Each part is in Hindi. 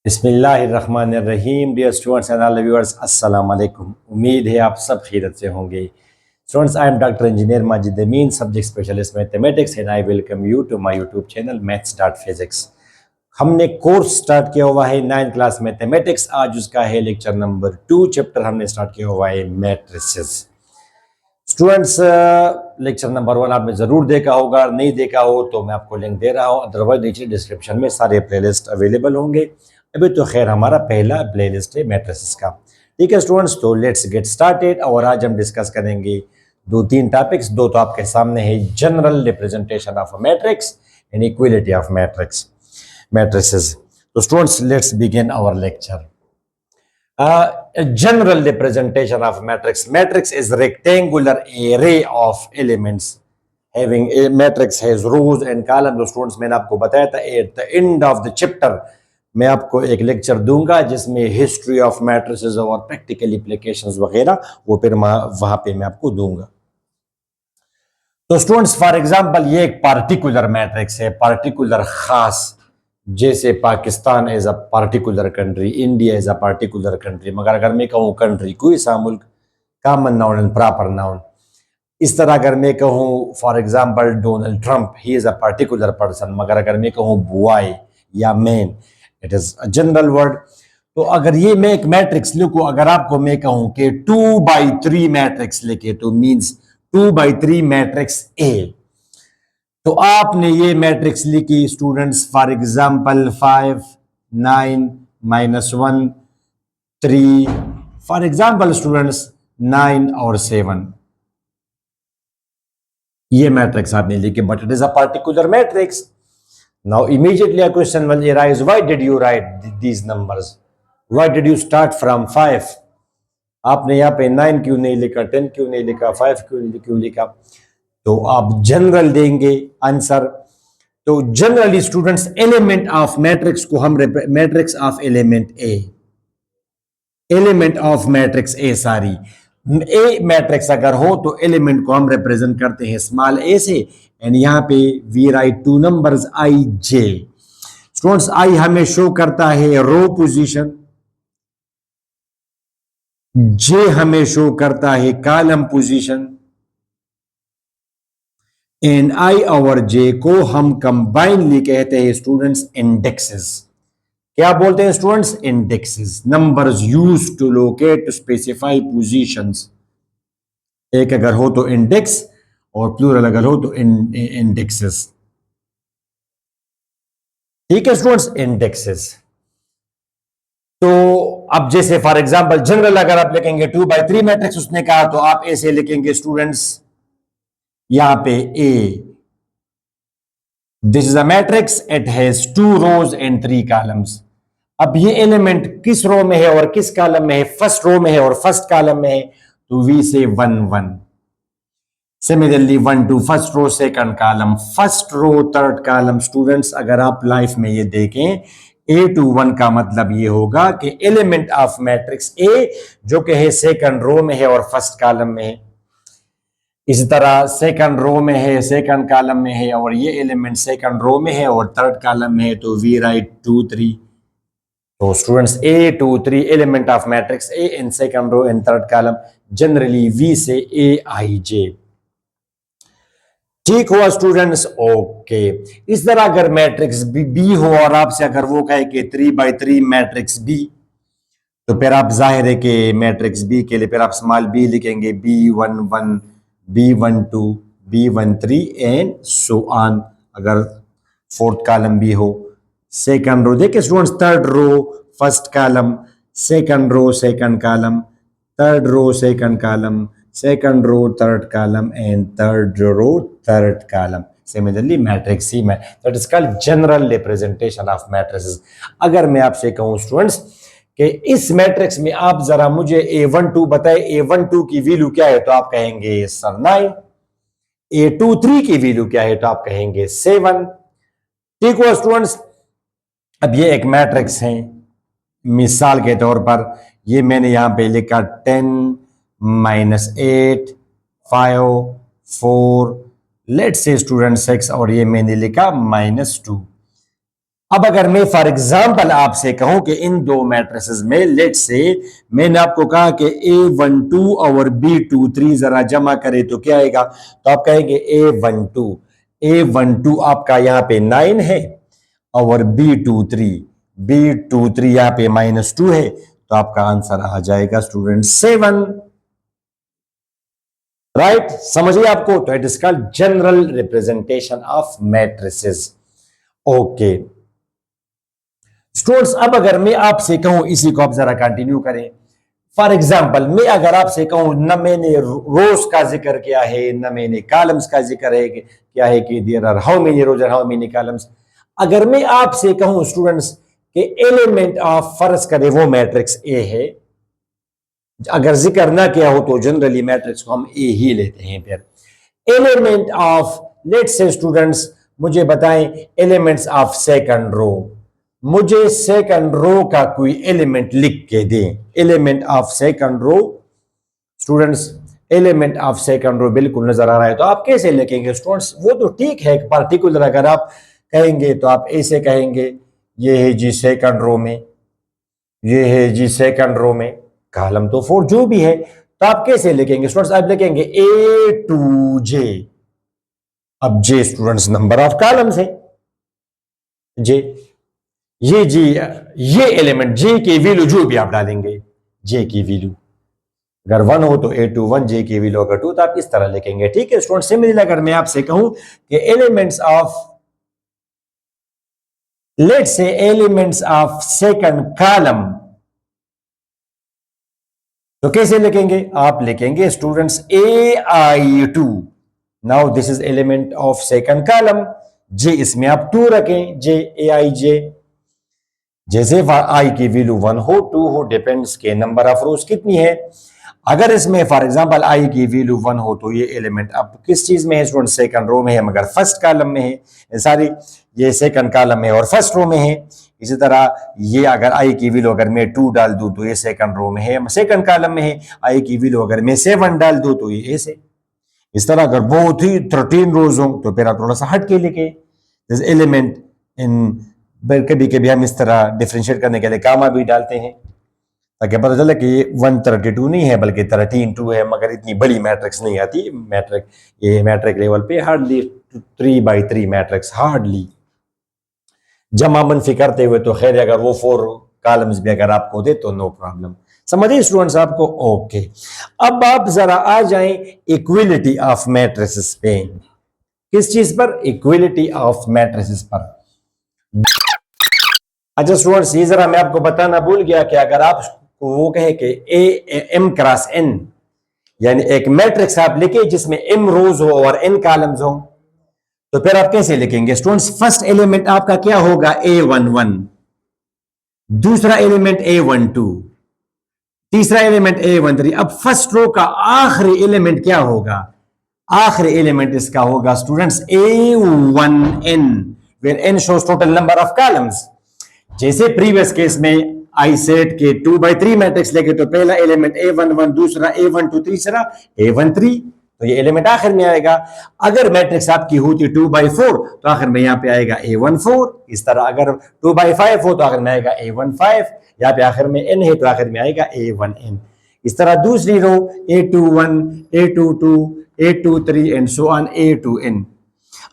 बिस्मिल्लाहिर्रहमानिर्रहीम। Dear students and all viewers, अस्सलाम वालेकुम। उम्मीद है आप सब खैरियत से होंगे। Students, I am doctor engineer Majid Amin, subject specialist mathematics, and I welcome you to my YouTube channel maths dot physics. हमने कोर्स स्टार्ट किया हुआ है 9th क्लास मैथमेटिक्स। आज उसका है लेक्चर नंबर 2। चैप्टर हमने स्टार्ट किया हुआ है मैट्रिसेस। स्टूडेंट्स, लेक्चर नंबर 1 आपने जरूर देखा होगा, नहीं देखा हो तो मैं आपको लिंक दे रहा हूँ, अदरवाइज नीचे डिस्क्रिप्शन में सारे प्लेलिस्ट अवेलेबल होंगे। अभी तो खैर हमारा पहला प्लेलिस्ट है मैट्रिसेस का। ठीक है स्टूडेंट्स, तो लेट्स गेट स्टार्टेड। और आज हम डिस्कस करेंगे 2-3 टॉपिक्स। दो तो आपके सामने है, general representation of matrix and equality of matrices. तो students, let's begin our lecture. A general representation of matrix. Matrix is rectangular array of elements having a matrix has rows and columns. तो स्टूडेंट्स, मैंने आपको बताया था at the end of the chapter मैं आपको एक लेक्चर दूंगा जिसमें हिस्ट्री ऑफ मैट्रिसेस और प्रैक्टिकल एप्लीकेशंस वगैरह वो फिर वहां पे मैं आपको दूंगा। तो स्टूडेंट्स, फॉर एग्जांपल ये एक पार्टिकुलर मैट्रिक्स है, पार्टिकुलर खास, जैसे Pakistan as a particular country, India as a particular country. मगर अगर मैं कहूँ कंट्री कोई सा मुल्क, common noun and proper noun. इस तरह अगर मैं कहूँ for example Donald Trump, he is a particular person. मगर अगर मैं कहूँ बॉय या man, it is a general word. तो अगर ये मैं एक मैट्रिक्स लिखूं, अगर आपको मैं कहूं कि 2/3 मैट्रिक्स लिखे, तो मींस 2/3 मैट्रिक्स ए। तो आपने ये मैट्रिक्स लिखी students, for example 5 9 -1 3, for example students 9 और 7। ये मैट्रिक्स आपने लिखी, but it is a particular matrix. Now immediately a question will arise, why did you right these numbers, why did you start from 5? आपने यहाँ पे 9 क्यों नहीं लिखा, 10 क्यों नहीं लिखा, 5 क्यों लिखा? तो आप जनरल देंगे आंसर। तो generally students, element of matrix को हम matrix of element A, element of matrix ए, सारी ए मैट्रिक्स अगर हो तो एलिमेंट को हम रिप्रेजेंट करते हैं स्मॉल ए से। एंड यहाँ पे we write 2 numbers I J. Students, I हमें शो करता है रो पोजीशन, जे हमें शो करता है कॉलम पोजीशन, एंड आई और जे को हम कंबाइनली कहते हैं स्टूडेंट्स इंडेक्सेस। क्या बोलते हैं students? Indexes. Numbers use to locate to specify positions. एक अगर हो तो इंडेक्स और प्लूरल अगर हो तो इंडेक्सेस। ठीक है स्टूडेंट्स, इंडेक्सेस। तो अब जैसे फॉर एग्जांपल जनरल अगर आप लिखेंगे 2/3 मैट्रिक्स उसने कहा, तो आप ऐसे लिखेंगे स्टूडेंट्स, यहां पे A, this is a matrix, it has 2 rows and 3 columns. अब ये एलिमेंट किस रो में है और किस कॉलम में है? फर्स्ट रो में है और फर्स्ट कॉलम में है, तो we say 1 1। Similarly 1 2, first row second column, first row third column. Students, अगर आप लाइफ में ये देखें, ए टू 1 का मतलब ये होगा कि एलिमेंट ऑफ मैट्रिक्स ए जो कि है सेकंड रो में है और फर्स्ट कॉलम में है। इसी तरह सेकंड रो में है, सेकंड कॉलम में है, और ये एलिमेंट सेकंड रो में है और थर्ड कॉलम में है, तो वी राइट 2 3। तो students, A 2 3 element of matrix A in second row and third column, generally we say A आई जे। ठीक हुआ स्टूडेंट्स? ओके। इस तरह अगर मैट्रिक्स बी हो और आपसे अगर वो कहे कि 3/3 मैट्रिक्स बी, तो फिर आप जाहिर है कि मैट्रिक्स बी के लिए फिर आप स्मॉल बी लिखेंगे, B11 B12 B13 and so on. अगर फोर्थ कॉलम भी हो, सेकंड रो देखिए students, third row first column, second row second column, third row second column, second row third column, and third row third column. Similarly matrix C में, that is called general representation of matrices. अगर मैं आपसे कहूं स्टूडेंट्स कि इस मैट्रिक्स में आप जरा मुझे A12 बताए, A12 की वैल्यू क्या है, तो आप कहेंगे सर 9। A23 की वैल्यू क्या है, तो आप कहेंगे 7। ठीक हुआ स्टूडेंट्स? अब ये एक मैट्रिक्स है, मिसाल के तौर पर ये मैंने यहां पे लिखा 10 -8 5 4, लेट्स से स्टूडेंट 6, और ये मैंने लिखा -2। अब अगर मैं फॉर एग्जांपल आपसे कहूं कि इन दो मैट्रिसेस में लेट से मैंने आपको कहा कि A12 और B23 जरा जमा करे तो क्या आएगा, तो आप कहेंगे A12 आपका यहां पे 9 है और B23 यहां पे -2 है, तो आपका आंसर आ जाएगा स्टूडेंट 7। राइट, समझिए आपको, तो it is called general representation of matrices. Okay students, अब अगर मैं आपसे कहूं, इसी को आप जरा कंटिन्यू करें। फॉर एग्जाम्पल मैं अगर आपसे कहूं, न मैंने रोज का जिक्र किया है न मैंने कॉलम्स का जिक्र है क्या है कि there are how many rows and how many columns. अगर मैं आपसे कहूं स्टूडेंट्स कि एलिमेंट ऑफ, फर्ज करें वो मैट्रिक्स ए है, अगर जिक्र ना किया हो तो जनरली मैट्रिक्स को हम ए ही लेते हैं। फिर element of, let's say students मुझे बताएं एलिमेंट्स ऑफ सेकंड रो, मुझे सेकंड रो का कोई एलिमेंट लिख के दें। Element of second row students, element of second row बिल्कुल नजर आ रहा है, तो आप कैसे लिखेंगे स्टूडेंट्स? वो तो ठीक है, पार्टिकुलर अगर आप कहेंगे तो आप ऐसे कहेंगे, ये है जी सेकंड रो में, ये है जी सेकंड रो में, कॉलम तो 4 जो भी है, तो आप कैसे लिखेंगे स्टूडेंट्स? आप लिखेंगे A to J। अब J students number of columns है, J, ये जी, ये एलिमेंट J की वैल्यू जो भी आप डालेंगे, J की वैल्यू अगर 1 हो तो A21, J की वैल्यू अगर 2 तो आप इस तरह लिखेंगे। ठीक है स्टूडेंट, सिमिलरली अगर मैं आपसे कहूं कि elements of, let's say elements of second column, तो कैसे लिखेंगे? आप लिखेंगे students AI2। Now this is element of second column, J इसमें आप 2 रखें, J AIJ। जैसे आई की वैल्यू 1 हो 2 हो, डिपेंड्स के नंबर ऑफ रोज कितनी है। अगर इसमें फॉर एग्जांपल आई की वैल्यू 1 हो तो ये एलिमेंट अब किस चीज में है स्टूडेंट? सेकंड रो में है, मगर फर्स्ट कॉलम में है, सॉरी ये सेकंड कॉलम में और फर्स्ट रो में है। इसी तरह ये अगर आई की वैल्यू अगर मैं 2 डाल दूं तो ये सेकंड रो में है, सेकंड कॉलम में है। आई की वैल्यू अगर मैं 7 डाल दूं तो ये ऐसे। इस तरह अगर बहुत ही 13 रोज हो तो फिर आप थोड़ा सा हट के लिखे दिस एलिमेंट इन। कभी कभी हम इस तरह डिफरेंशिएट करने के लिए कामा भी डालते हैं ताकि पता चले कि 132 नहीं है बल्कि 13 है, मगर इतनी बड़ी मैट्रिक्स नहीं आती। मैट्रिक, ये मैट्रिक लेवल पे हार्डली 3 by 3 मैट्रिक्स, हार्डली जमा मनफी करते हुए तो खैर, अगर वो 4 कॉलम्स भी अगर आपको दे तो नो प्रॉब्लम। समझिए स्टूडेंट्स आपको? ओके, अब आप जरा आ जाएं इक्विलिटी ऑफ मैट्रिसेस पे। किस चीज पर? इक्विलिटी ऑफ मैट्रिसेस पर। अच्छा स्टूडेंट्स, ये जरा मैं आपको बताना भूल गया कि अगर आप वो कहे कि M क्रॉस N, यानी एक मैट्रिक्स आप लिखे जिसमें M रोज हो और N कॉलम्स हो, तो फिर आप कैसे लिखेंगे स्टूडेंट्स? फर्स्ट एलिमेंट आपका क्या होगा? A11, दूसरा एलिमेंट A12, तीसरा एलिमेंट A13। अब फर्स्ट रो का आखिरी एलिमेंट क्या होगा? आखिरी एलिमेंट इसका होगा students A1N, where N shows total number of columns. जैसे प्रीवियस केस में आई सेट के 2 by 3 मैट्रिक्स लेके तो पहला एलिमेंट A11, दूसरा A12, तीसरा A13, तो ये एलिमेंट आखिर में आएगा। अगर मैट्रिक्स आपकी होती 2 by 4 तो आखिर में यहाँ पे आएगा A14। इस तरह अगर 2 by 5 हो तो आखिर में आएगा A15, यहाँ पे आखिर में N है तो आखिर में आएगा A1N। इस तरह दूसरी रो A21, A22, A23 and so on A2N।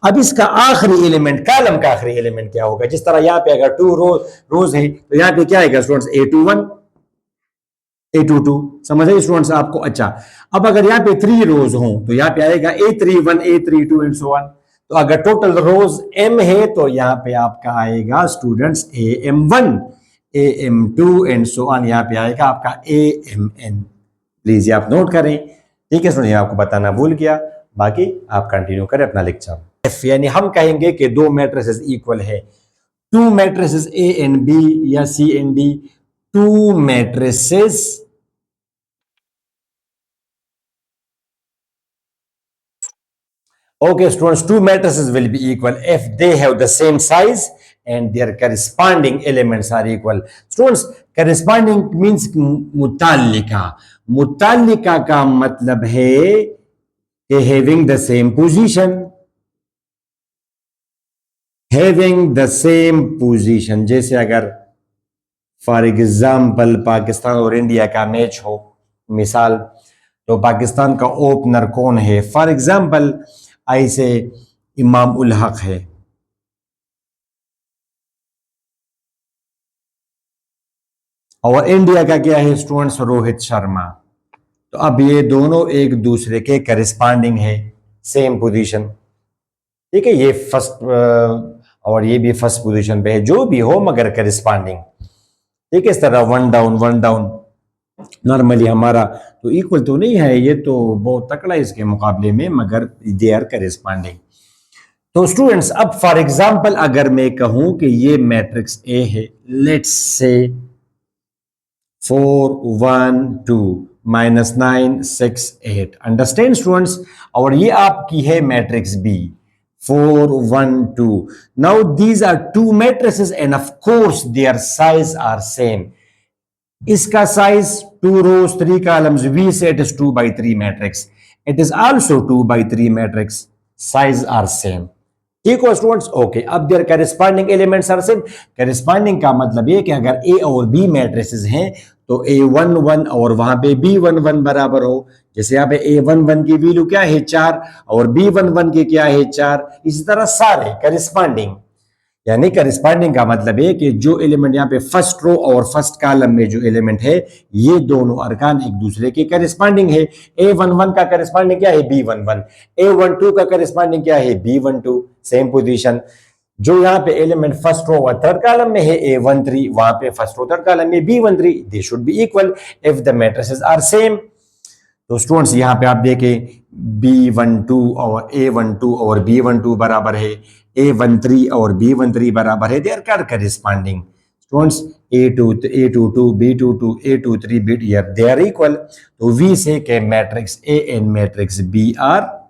अब इसका आखिरी एलिमेंट, कॉलम का आखिरी एलिमेंट क्या होगा? जिस तरह यहाँ पे अगर 2 रोज है तो यहाँ पे क्या आएगा स्टूडेंट्स? A21, A22। समझ आए स्टूडेंट्स आपको? अच्छा, अब अगर यहाँ पे 3 रोज हो तो यहाँ पे आएगा A31, A32 and so on. तो अगर टोटल रोज M है तो यहाँ पे आपका आएगा students AM1, AM2 and so on, यहाँ पे आएगा आपका AMN। प्लीज ये आप नोट करें। ठीक है स्टूडेंट, आपको बताना भूल गया, बाकी आप कंटिन्यू करें अपना लेक्चर। F यानी हम कहेंगे कि दो मैट्रिसेस इक्वल है, to matrices A and B या C and D, to matrices okay students, two matrices will be equal if they have the same size and their corresponding elements are equal. Students, corresponding means मुताल्लिका। मुताल्लिका का मतलब है कि having the same position। Having the same position, जैसे अगर फॉर एग्जाम्पल पाकिस्तान और इंडिया का मैच हो, मिसाल, तो पाकिस्तान का ओपनर कौन है, फॉर एग्जाम्पल ऐसे इमाम उल हक है, और इंडिया का क्या है स्टूडेंट्स, रोहित शर्मा। तो अब ये दोनों एक दूसरे के करिस्पॉन्डिंग है, सेम पोजीशन, ठीक है, ये फर्स्ट और ये भी फर्स्ट पोजीशन पे है, जो भी हो मगर करिस्पॉन्डिंग, ठीक है। इस तरह वन डाउन नॉर्मली हमारा तो इक्वल तो नहीं है, ये तो बहुत तकड़ा है इसके मुकाबले में, मगर दे आर करिस्पॉन्डिंग। तो स्टूडेंट्स अब फॉर एग्जांपल अगर मैं कहूं कि ये मैट्रिक्स ए है, लेट्स से 4 1 2 -9 6 8, अंडरस्टैंड स्टूडेंट्स, और ये आपकी है matrix B 4 1 2। Now these are two matrices and of course their size are same. इसका size 2 rows 3 columns, we say it is 2/3 matrix, it is also 2/3 matrix, size are same, ठीक हो स्टूडेंट्स। ओके, अब their corresponding elements are same. Corresponding का मतलब ये कि अगर ए और बी मैट्रिसेस हैं तो A11 और वहां पे B11 बराबर हो, जैसे यहाँ पे A11 की वैल्यू क्या है 4 और B11 की क्या है 4, इसी तरह सारे करिस्पॉन्डिंग, यानी करिस्पॉन्डिंग का मतलब है कि जो एलिमेंट यहाँ पे फर्स्ट रो और फर्स्ट कॉलम में जो एलिमेंट है, ये दोनों अरकान एक दूसरे के करिस्पॉन्डिंग है। A11 का करिस्पॉन्डिंग क्या है B11, A12 का करिस्पॉन्डिंग क्या है B12, सेम पोजीशन। जो यहाँ पे एलिमेंट फर्स्ट रो और थर्ड कॉलम में है A13, वहां पे फर्स्ट रो थर्ड कॉलम में B13, they should be equal if the matrices are same. तो स्टूडेंट्स यहाँ पे आप देखें B12 और A12 और B12 बराबर है, A13 और B13 बराबर है, they are corresponding students. A22 B22 A23 B, they are equal. तो V से के matrix A and matrix B are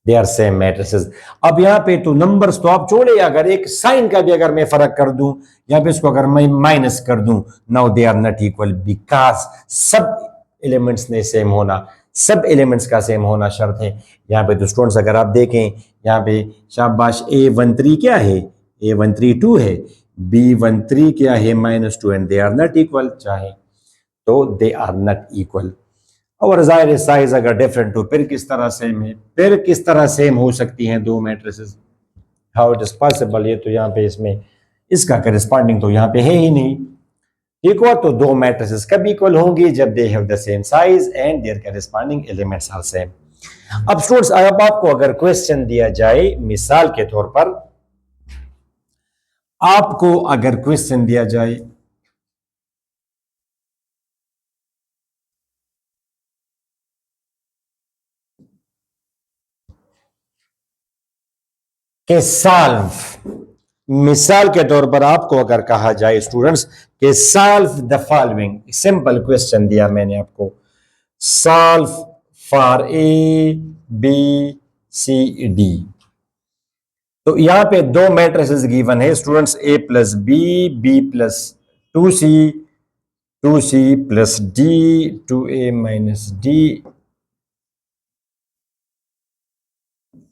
they are same matrices. अब यहाँ पे तो नंबर्स तो आप छोड़े, अगर एक साइन का भी अगर मैं फर्क कर दूं या फिर इसको अगर मैं माइनस कर दूं, now they are not equal, because सब एलिमेंट्स ने सेम होना, सब एलिमेंट्स का सेम होना शर्त है। यहाँ पे तो स्टूडेंट्स अगर आप देखें यहाँ पे शाबाश, A13 क्या है, A13 2 है, B13 क्या है -2, and they are not equal, चाहे तो दे आर नॉट इक्वल। और जाहिर साइज अगर डिफरेंट हो फिर किस तरह सेम है, फिर किस तरह सेम हो सकती हैं दो matrices, how it is possible. ये तो यहाँ पे इसमें इसका करिस्पॉन्डिंग तो यहाँ पे है ही नहीं, ठीक हो। तो दो मैट्रिसेस कब इक्वल होंगी, जब they have the same size and their corresponding elements are same. अब स्टूडेंट्स अब आपको अगर क्वेश्चन दिया जाए, मिसाल के तौर पर आपको अगर क्वेश्चन दिया जाए कि सॉल्व, मिसाल के तौर पर आपको अगर कहा जाए स्टूडेंट्स कि solve the following, simple question दिया मैंने आपको, सॉल्व फॉर ABCD, तो यहां पे दो मैट्रिसेस गिवन है students, A+B+B+2C 2C+D 2A-D।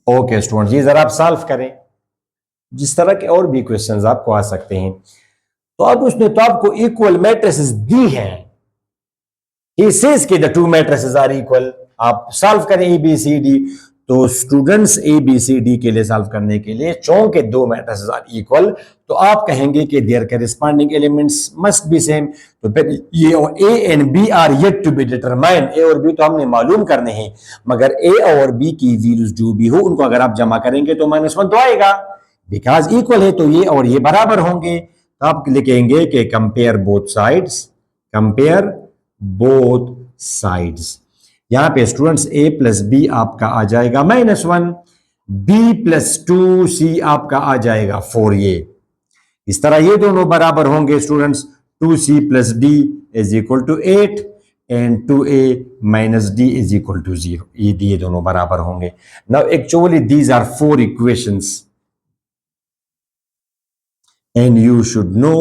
Okay students, ये जरा आप सॉल्व करें, जिस तरह के और भी क्वेश्चंस आपको आ सकते हैं। तो अब उसने तो आपको इक्वल मैट्रिसेस दी हैं, ही सेज कि the two matrices are equal, आप सॉल्व करें ABCD। तो स्टूडेंट्स ABCD के लिए सॉल्व करने के लिए चूंकि दो मैट्रिसेस आर इक्वल, तो आप कहेंगे कि their corresponding elements must be same. तो फिर ये A and B are yet to be determined, A और B तो हमने मालूम करने हैं, मगर A और B की वैल्यूज जो भी हो उनको अगर आप जमा करेंगे तो -1 तो आएगा, बिकॉज इक्वल है तो ये और ये बराबर होंगे। तो आप लिखेंगे कि compare both sides, compare both sides. यहां पे स्टूडेंट्स A+B आपका आ जाएगा -1, B+2C आपका आ जाएगा 4, ये इस तरह ये दोनों बराबर होंगे students, 2C+D is equal to 8 and 2A-D is equal to 0, ये दोनों बराबर होंगे। Now actually these are 4 equations and you should know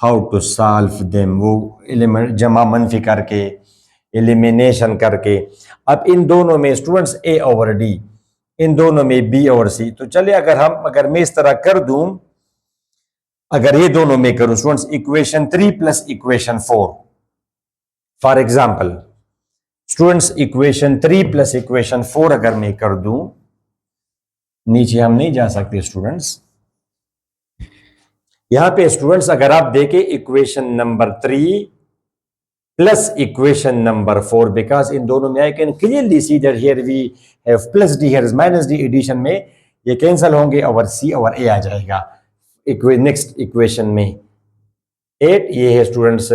how to solve them, वो एलिमेंट जमा मनफी करके, एलिमिनेशन करके। अब इन दोनों में स्टूडेंट्स A और D, इन दोनों में बी और सी। तो चलिए अगर मैं इस तरह कर दूं, अगर ये दोनों में करूं students, equation 3 plus equation 4, for example students equation 3 plus equation 4 अगर मैं कर दूं, नीचे हम नहीं जा सकते स्टूडेंट्स, यहां पे स्टूडेंट्स अगर आप देखें equation number 3 plus equation number 4, because इन दोनों में I can clearly see that here we have plus D, here is minus D, addition में ये कैंसिल होंगे और सी और ए आ जाएगा। नेक्स्ट इक्वेशन में 8, ये है स्टूडेंट्स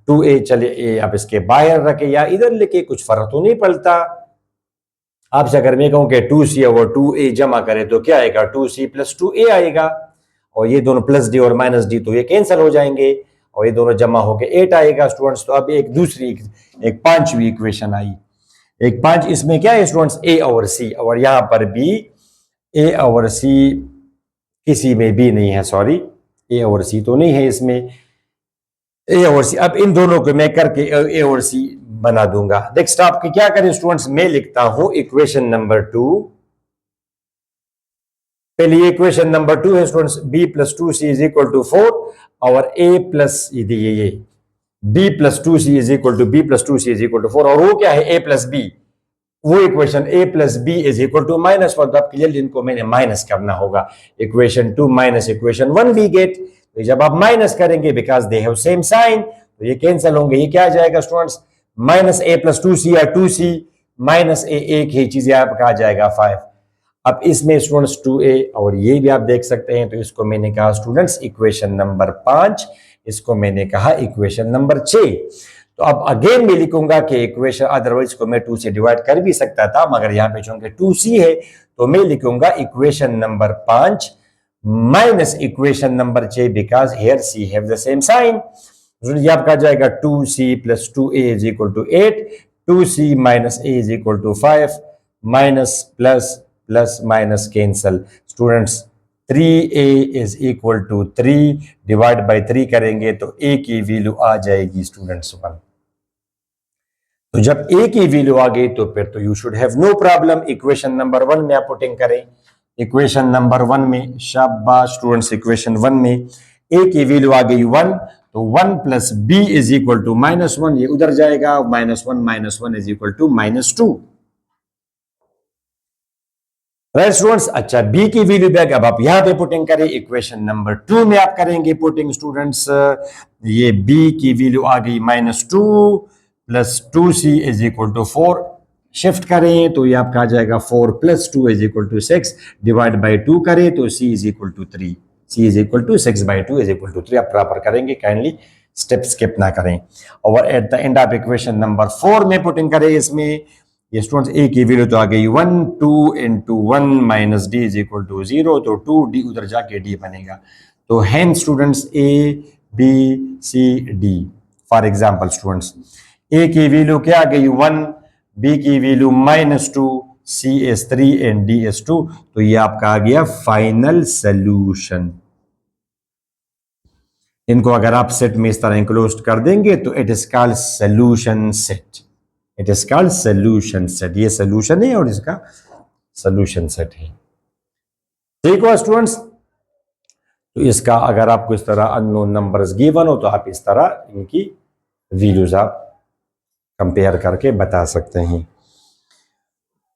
2a, चलिए ए आप इसके बाहर रखे या इधर लेके कुछ फर्क तो नहीं पड़ता। आपसे अगर मैं कहूं कि 2c और 2a जमा करें तो क्या आएगा, 2c प्लस 2a आएगा, और ये दोनों प्लस डी और माइनस डी तो ये कैंसिल हो जाएंगे और ये दोनों जमा होकर 8 आएगा स्टूडेंट्स। तो अब एक पांचवी इक्वेशन आई, एक पांच, इसमें क्या है स्टूडेंट्स, ए और सी, और यहां पर भी ए और सी, किसी में भी नहीं है, सॉरी ए और सी तो नहीं है इसमें, ए और सी। अब इन दोनों को मैं करके ए और सी बना दूंगा। नेक्स्ट आपके क्या करें स्टूडेंट्स, मैं लिखता हूं इक्वेशन नंबर 2, पहले इक्वेशन नंबर 2 है students, b plus 2c is equal to 4 और a प्लस ये b plus 2c is equal to b plus 2c is equal to 4, और वो क्या है a प्लस b, वो equation a plus b is equal to minus 1। तो अब क्लियरली इनको मैंने माइनस करना होगा, equation 2 minus equation 1 we get. तो जब आप माइनस करेंगे because they have same sign, तो ये कैंसिल होंगे, ये क्या आ जाएगा students, minus a plus 2c या 2c माइनस a, एक ही चीज आपका आ जाएगा 5। अब इसमें स्टूडेंट्स 2a और ये भी आप देख सकते हैं, तो इसको मैंने कहा स्टूडेंट्स इक्वेशन नंबर 5, इसको मैंने कहा इक्वेशन नंबर 6। तो अब अगेन मैं लिखूंगा कि इक्वेशन, अदरवाइज को मैं 2 से डिवाइड कर भी सकता था, मगर यहां पे चूंकि 2c है तो मैं लिखूंगा equation number 5 minus equation number 6, because here C have the same sign. ये आपका जाएगा 2c plus 2a is equal to 8, 2c minus a is equal to 5, minus plus plus minus cancel students, 3a is equal to 3 divide by 3 करेंगे तो a की वैल्यू आ जाएगी स्टूडेंट्स 1। तो जब a की वैल्यू आ गई तो फिर तो you should have no problem. Equation number 1 में आप पुटिंग करें, इक्वेशन नंबर 1 में, शाबाश स्टूडेंट्स, इक्वेशन 1 में a की वैल्यू आ गई 1, तो 1 plus b is equal to minus 1, ये उधर जाएगा, minus one is equal to minus 2, right students. अच्छा, b की वैल्यू बैक अब आप यहां पे पुटिंग करें, इक्वेशन नंबर 2 में आप करेंगे पुटिंग स्टूडेंट्स, ये b की वैल्यू आ गई minus 2 plus 2c is equal to 4, shift करें तो ये आपका आ जाएगा 4 plus 2 is equal to 6, divide by 2 करें तो c is equal to 3, c is equal to 6 by 2 is equal to 3। आप प्रॉपर करेंगे, काइंडली स्टेप स्किप ना करें। और at the end of equation number 4 में पुटिंग करें, इसमें ये स्टूडेंट्स a की वैल्यू तो आ गई 1, 2 into 1 minus D is equal to 0, तो 2d उधर जाके d बनेगा। तो hence students a b c d, for example students a की वैल्यू क्या आ गई 1, b की value minus 2, c is 3 and d is 2, तो ये आपका आ गया फाइनल सोल्यूशन। इनको अगर आप सेट में इस तरह इंक्लोज कर देंगे तो it is called solution set, it is called solution set. ये सोल्यूशन है और इसका सोल्यूशन सेट है, ठीक है स्टूडेंट्स। तो इसका अगर आपको इस तरह अननोन नंबर्स गिवन हो तो आप इस तरह इनकी वैल्यूज आप कंपेयर करके बता सकते हैं,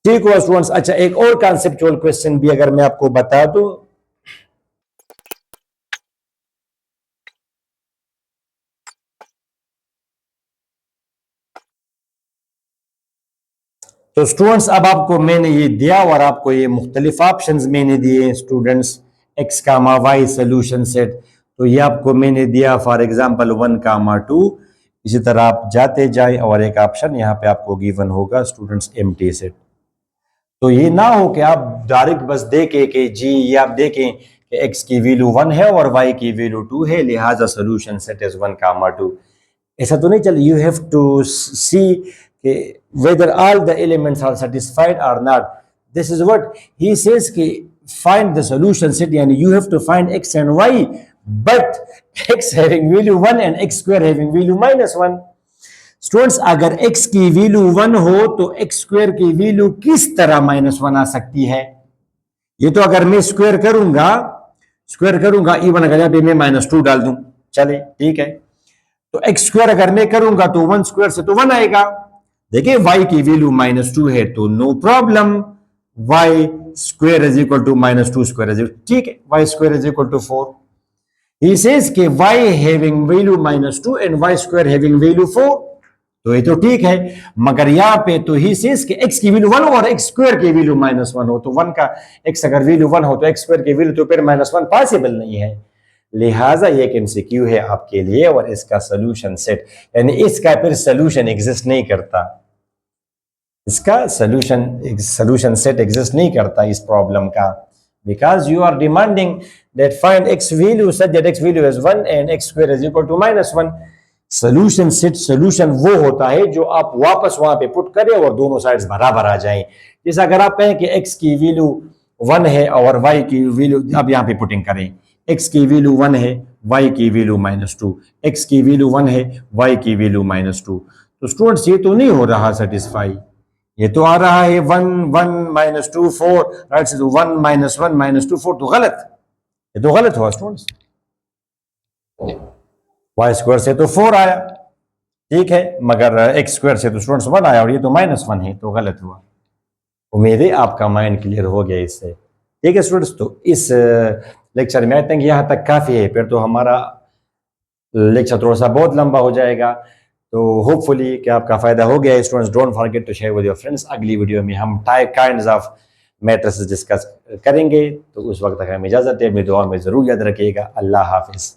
ठीक है स्टूडेंट्स। अच्छा, एक और कॉन्सेप्चुअल क्वेश्चन भी अगर मैं आपको बता दूं, तो स्टूडेंट्स अब आपको मैंने ये दिया और आपको ये मुख्तलिफ ऑप्शंस मैंने दिए students, x comma y solution set, तो ये आपको मैंने दिया फॉर एग्जांपल 1 कामा 2, इसी तरह आप जाते जाए और एक ऑप्शन यहाँ पे आपको गिवन होगा स्टूडेंट्स एम्प्टी सेट। तो ये ना हो कि आप डायरेक्ट बस देखें कि जी ये आप देखें कि एक्स की वैल्यू 1 है और वाई की वैल्यू 2 है, लिहाजा सोल्यूशन सेट इज 1 कामा 2, ऐसा तो नहीं चले। You have to see whether all the elements are satisfied or not. This is what he says कि find the solution set, yani you have to find x and y, but x having value 1 and x square having value minus 1. Students अगर x की वैल्यू 1 हो तो x स्क्वायर की वैल्यू किस तरह -1 आ सकती है? ये तो अगर मैं स्क्वायर करूंगा इवन अगर यहाँ पे मैं -2 डाल दूं, चले ठीक है। तो x स्क्वायर अगर मैं करूंगा तो 1 स्क्वायर से तो 1 आएगा। देखिए y की वैल्यू -2 है तो no problem, y square is equal to -2 square is, ठीक है, y square is equal to 4। He says कि y having value -2 and y square having value 4, तो ये तो ठीक है। मगर यहां पे तो ही सेज कि x की वैल्यू 1 और x स्क्वायर की वैल्यू -1 हो, तो 1 का x अगर वैल्यू 1 हो तो x स्क्वायर की वैल्यू तो फिर -1 पॉसिबल नहीं है। लिहाजा ये एक एमसीक्यू है आपके लिए और इसका सोल्यूशन सेट, यानी इसका फिर सोल्यूशन एग्जिस्ट नहीं करता, इसका सोल्यूशन सेट एग्जिस्ट नहीं करता इस प्रॉब्लम का, because you are demanding that find x value such that x value is 1 and x square is equal to -1। Solution set solution वो होता है जो आप वापस वहां पे पुट करें और दोनों साइड्स बराबर आ जाएं। जैसे अगर आप कहें कि x की वैल्यू 1 है और y की वैल्यू, आप यहां पे पुटिंग करें, x की वैल्यू 1 है, y की वैल्यू -2, x की वैल्यू 1 है, y की वैल्यू -2, तो स्टूडेंट्स ये तो नहीं हो रहा सेटिस्फाई, ये तो आ रहा है 1 1 -2 4, राइट से 1 -1 -2 4, तो गलत, ये तो गलत हुआ स्टूडेंट्स। y स्क्वायर से तो 4 आया, ठीक है, मगर x स्क्वायर से तो स्टूडेंट्स 1 आया और ये तो -1 है, तो गलत हुआ। उम्मीद है आपका माइंड क्लियर हो गया इससे, ठीक है स्टूडेंट्स। तो इस लेक्चर में आई थिंक यहाँ तक काफ़ी है, फिर तो हमारा लेक्चर थोड़ा सा बहुत लंबा हो जाएगा, तो होपफुली कि आपका फायदा हो गया students. Don't forget to share with your friends. अगली वीडियो में हम काइंड्स ऑफ मैट्रिसेस डिस्कस करेंगे, तो उस वक्त तक हमें इजाज़त है, अपनी दुआ में ज़रूर याद रखिएगा। अल्लाह हाफिज़।